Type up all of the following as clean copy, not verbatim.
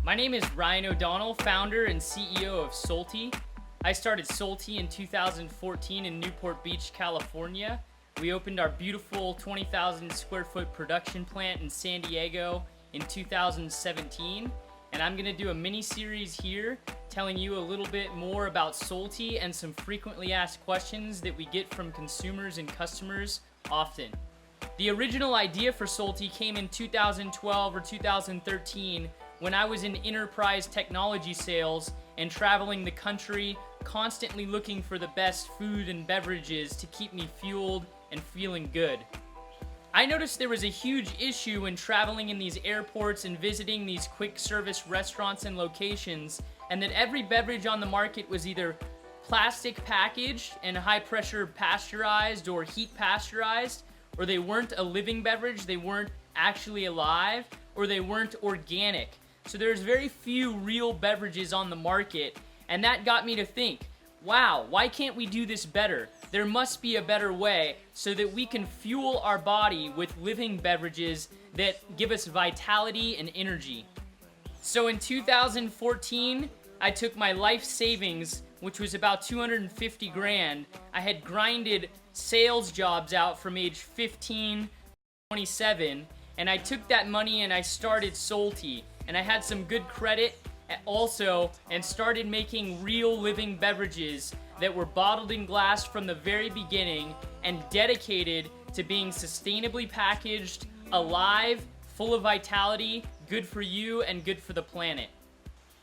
My name is Ryan O'Donnell, founder and CEO of Salty. I started Salty in 2014 in Newport Beach, California. We opened our beautiful 20,000 square foot production plant in San Diego in 2017. And I'm gonna do a mini series here telling you a little bit more about Salty and some frequently asked questions that we get from consumers and customers often. The original idea for Salty came in 2012 or 2013 when I was in enterprise technology sales and traveling the country, constantly looking for the best food and beverages to keep me fueled and feeling good. I noticed there was a huge issue when traveling in these airports and visiting these quick service restaurants and locations, and that every beverage on the market was either plastic packaged and high pressure pasteurized or heat pasteurized, or they weren't a living beverage, they weren't actually alive, or they weren't organic. So there's very few real beverages on the market, and that got me to think, wow, why can't we do this better? There must be a better way so that we can fuel our body with living beverages that give us vitality and energy. So in 2014, I took my life savings, which was about 250 grand. I had grinded sales jobs out from age 15 to 27, and I took that money and I started Salty. And I had some good credit also and started making real living beverages that were bottled in glass from the very beginning and dedicated to being sustainably packaged, alive, full of vitality, good for you and good for the planet.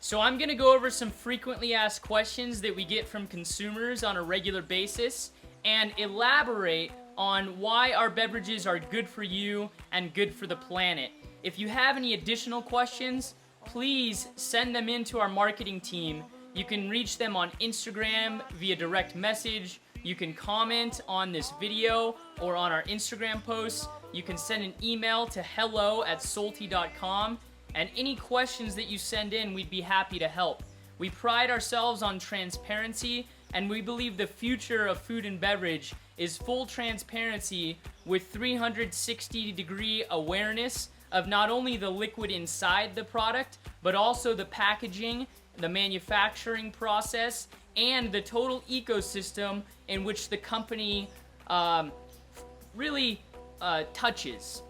So I'm gonna go over some frequently asked questions that we get from consumers on a regular basis and elaborate on why our beverages are good for you and good for the planet. If you have any additional questions, please send them in to our marketing team. You can reach them on Instagram via direct message. You can comment on this video or on our Instagram posts. You can send an email to hello@salty.com. And any questions that you send in, we'd be happy to help. We pride ourselves on transparency, and we believe the future of food and beverage is full transparency with 360-degree awareness of not only the liquid inside the product, but also the packaging, the manufacturing process, and the total ecosystem in which the company really touches.